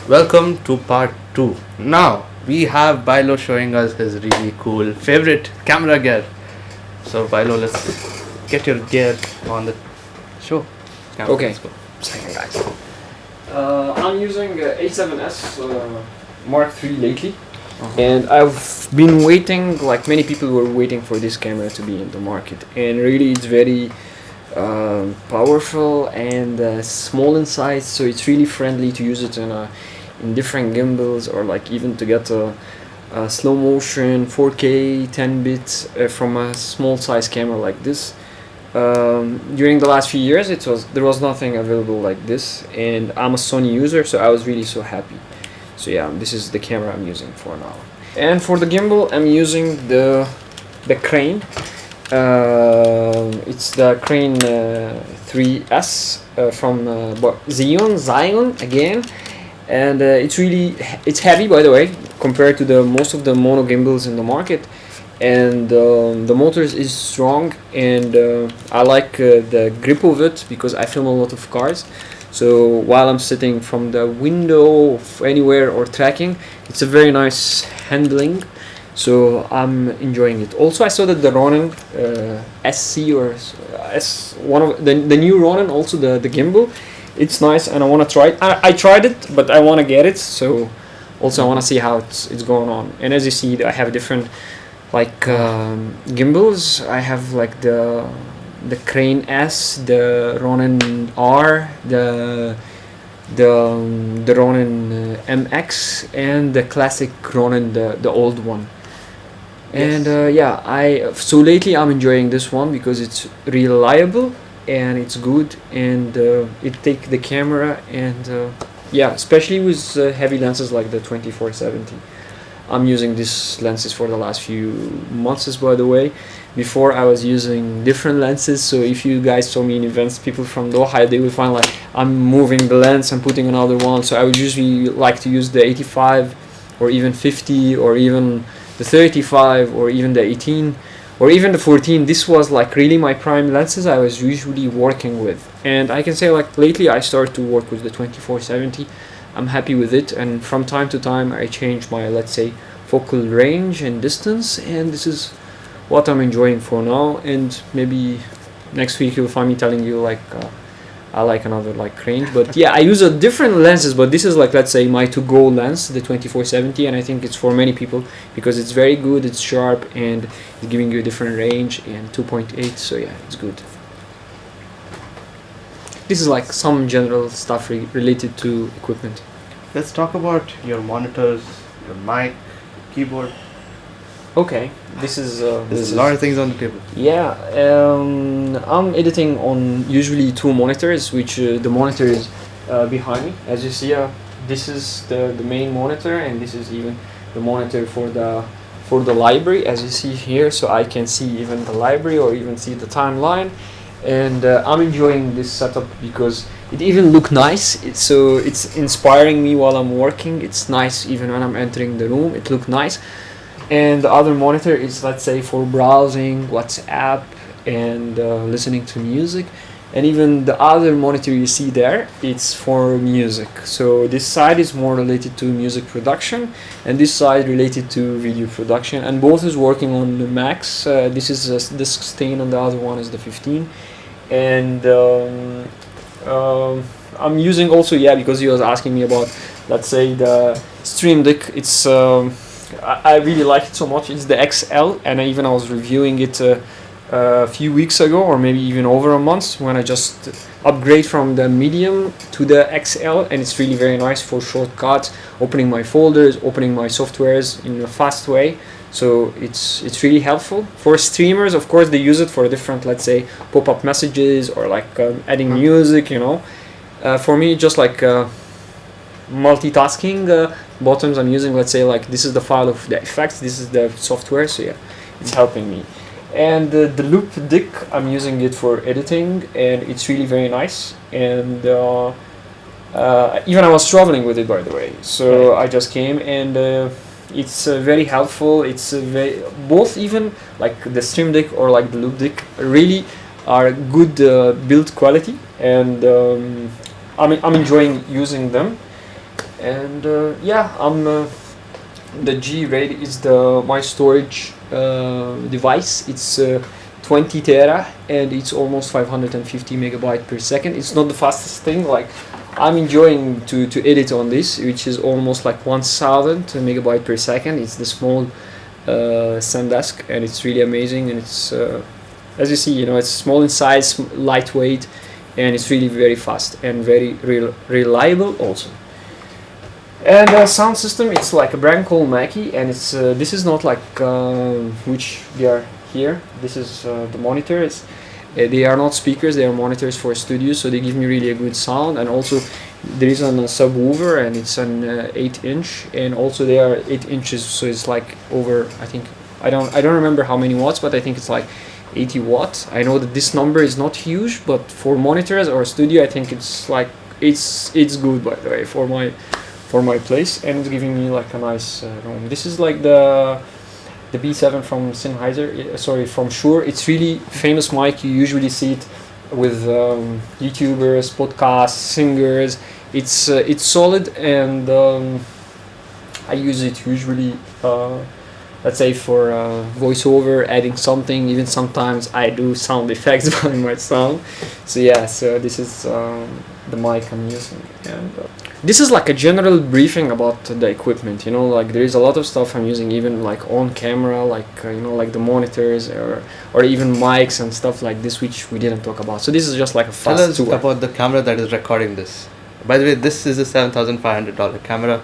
Welcome to part 2. Now we have Bilo showing us his really cool favorite camera gear. So Bilo, let's get your gear on the show. Camera, Okay. let's go. Second, guys. I'm using A7s Mark III lately, and I've been waiting, like many people were waiting for this camera to be in the market, and really it's very powerful and small in size, so it's really friendly to use it in different gimbals, or like even to get a slow motion 4K 10 bits from a small size camera like this. During the last few years there was nothing available like this, and I'm a Sony user, so I was really so happy. So yeah, this is the camera I'm using for now. And for the gimbal, I'm using the Crane. It's the Crane 3S from Zhiyun again, and it's heavy, by the way, compared to the most of the mono gimbals in the market, and the motor is strong, and I like the grip of it because I film a lot of cars. So while I'm sitting from the window of anywhere or tracking, it's a very nice handling. So I'm enjoying it. Also, I saw that the Ronin SC or S, one of the new Ronin, also the gimbal, it's nice, and I want to try it. I tried it, but I want to get it. So also I want to see how it's going on. And as you see, I have different gimbals. I have like the Crane S, the Ronin R, the Ronin MX, and the classic Ronin, the old one. Yes. And so lately I'm enjoying this one because it's reliable and it's good, and it takes the camera, and especially with heavy lenses like the 24-70. I'm using these lenses for the last few months, by the way. Before I was using different lenses, so if you guys saw me in events, people from Doha, they will find like I'm moving the lens and putting another one. So I would usually like to use the 85 or even 50 or even the 35 or even the 18 or even the 14. This was like really my prime lenses I was usually working with, and I can say like lately I started to work with the 24-70. I'm happy with it, and from time to time I change my, let's say, focal range and distance, and this is what I'm enjoying for now. And maybe next week you'll find me telling you like I like another like range. But yeah, I use a different lenses, but this is like, let's say, my to-go lens, the 24-70, and I think it's for many people because it's very good, it's sharp, and it's giving you a different range, and 2.8, so yeah, it's good. This is like some general stuff related to equipment. Let's talk about your monitors, your mic, keyboard. Okay, this is There's a lot of things on the table. Yeah, I'm editing on usually two monitors, which the monitor is behind me. As you see, this is the main monitor, and this is even the monitor for the library, as you see here. So I can see even the library or even see the timeline. And I'm enjoying this setup because it even look nice. It's inspiring me while I'm working. It's nice even when I'm entering the room. It look nice. And the other monitor is, let's say, for browsing WhatsApp and listening to music. And even the other monitor you see there, it's for music. So this side is more related to music production, and this side related to video production. And both is working on the Max. This is the 16, and the other one is the 15. And I'm using also, because he was asking me about, let's say, the Stream Deck. It's I really like it so much. It's the XL, and I was reviewing it a few weeks ago, or maybe even over a month, when I just upgrade from the medium to the XL, and it's really very nice for shortcuts, opening my folders, opening my softwares in a fast way. So it's really helpful for streamers. Of course, they use it for different, let's say, pop-up messages or like adding music. For me, just like multitasking buttons I'm using, let's say, like this is the file of the effects, this is the software, so yeah, it's helping me. And the Loupe Deck, I'm using it for editing, and it's really very nice. And even I was traveling with it, by the way, so I just came, and it's very helpful. It's both, even like the Stream Deck or like the Loupe Deck, really are good build quality, and I'm enjoying using them. And yeah, I'm the G-Raid is my storage device. It's 20 tera and it's almost 550 megabyte per second. It's not the fastest thing. Like I'm enjoying to edit on this, which is almost like 1000 megabyte per second. It's the small SanDisk, and it's really amazing. And it's as you see, you know, it's small in size, lightweight, and it's really very fast and very reliable also. And sound system, it's like a brand called Mackie, and it's this is not like which they are here. This is the monitors. They are not speakers, they are monitors for studios, so they give me really a good sound. And also there is a subwoofer, and it's an 8-inch, and also they are 8 inches, so it's like over, I think, I don't remember how many watts, but I think it's like 80 watts. I know that this number is not huge, but for monitors or studio, I think it's like it's good, by the way, for my place, and it's giving me like a nice room. This is like the B7 from Sennheiser, from Shure. It's really famous mic. You usually see it with YouTubers, podcasts, singers. It's solid, and I use it usually, let's say, for voiceover, adding something. Even sometimes I do sound effects by my sound. So yeah, so this is the mic I'm using, and this is like a general briefing about the equipment. You know, like there is a lot of stuff I'm using, even like on camera, like you know, like the monitors or even mics and stuff like this, which we didn't talk about. So this is just like a fast Tell us tour about the camera that is recording this. By the way, this is a $7,500 camera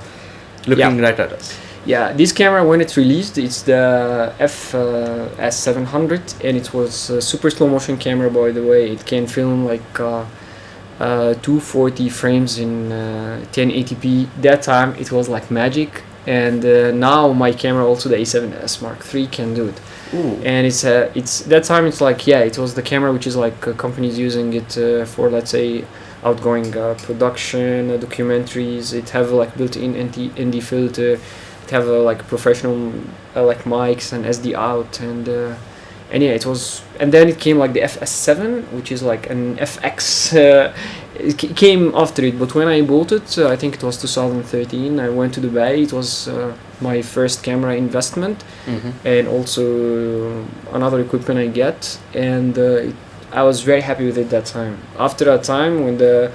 looking right at us. Yeah, this camera, when it's released, it's the S700, and it was a super slow motion camera, by the way. It can film like 240 frames in 1080p. That time it was like magic, and now my camera, also the A7s Mark III, can do it. Ooh. And it's that time it's like, yeah, it was the camera which is like companies using it for, let's say, outgoing production, documentaries. It have like built-in ND filter. It have like professional like mics and SD out, and yeah, it was. And then it came like the FS7, which is like an FX. It came after it, but when I bought it, I think it was 2013. I went to Dubai. It was my first camera investment, and also another equipment I get, and I was very happy with it that time. After that time, when the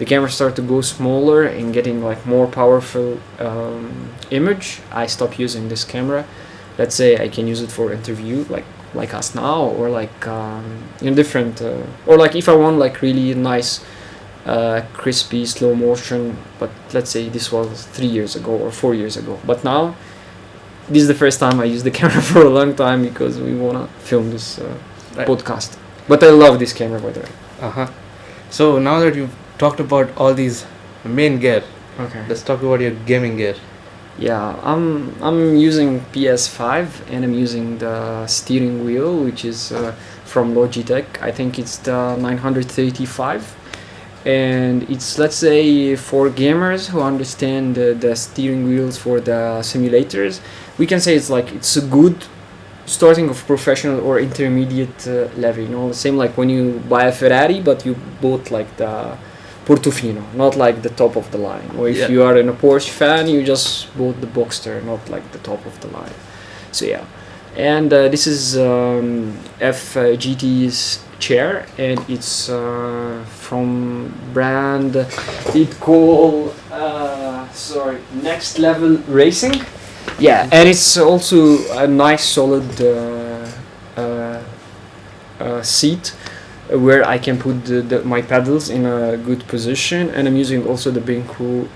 camera started to go smaller and getting like more powerful image, I stopped using this camera. Let's say I can use it for interview, like us now, or like in different, or like if I want like really nice, crispy slow motion. But let's say this was 3 years ago or 4 years ago. But now, this is the first time I use the camera for a long time, because we wanna film this podcast. But I love this camera, by the way. So now that you've talked about all these main gear, Okay. let's talk about your gaming gear. Yeah, I'm using PS5, and I'm using the steering wheel, which is from Logitech. I think it's the 935, and it's, let's say, for gamers who understand the steering wheels for the simulators. We can say it's a good starting of professional or intermediate level. You know, same like when you buy a Ferrari, but you bought like the Portofino, not like the top of the line. Or if you are a Porsche fan, you just bought the Boxster, not like the top of the line. So yeah, and this is FGT's chair, and it's from brand it called Next Level Racing. Yeah, and it's also a nice solid seat, where I can put my pedals in a good position. And I'm using also the BenQ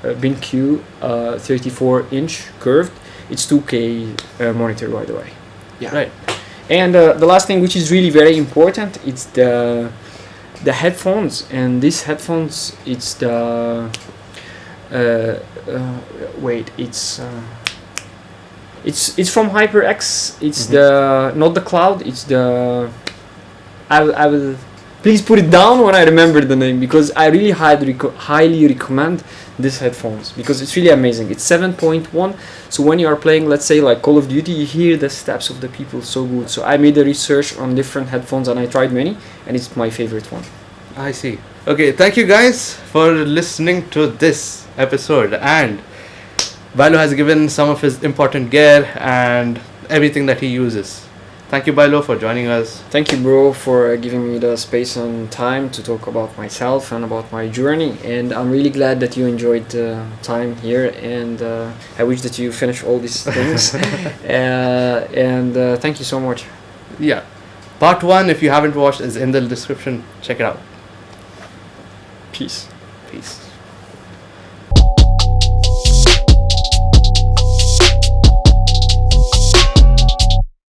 34-inch curved. It's 2K monitor, by the way. Yeah. Right. And the last thing, which is really very important, it's the headphones. And these headphones, it's the it's from HyperX. It's the not the Cloud. It's the I will please put it down when I remember the name, because I really highly recommend these headphones, because it's really amazing. It's 7.1, so when you are playing, let's say like Call of Duty, you hear the steps of the people so good. So I made a research on different headphones, and I tried many, and it's my favorite one. I see. Okay, thank you guys for listening to this episode. And Bilo has given some of his important gear and everything that he uses. Thank you, Bilo, for joining us. Thank you, bro, for giving me the space and time to talk about myself and about my journey. And I'm really glad that you enjoyed the time here. And I wish that you finish all these things. And thank you so much. Yeah. Part 1, if you haven't watched, is in the description. Check it out. Peace. Peace.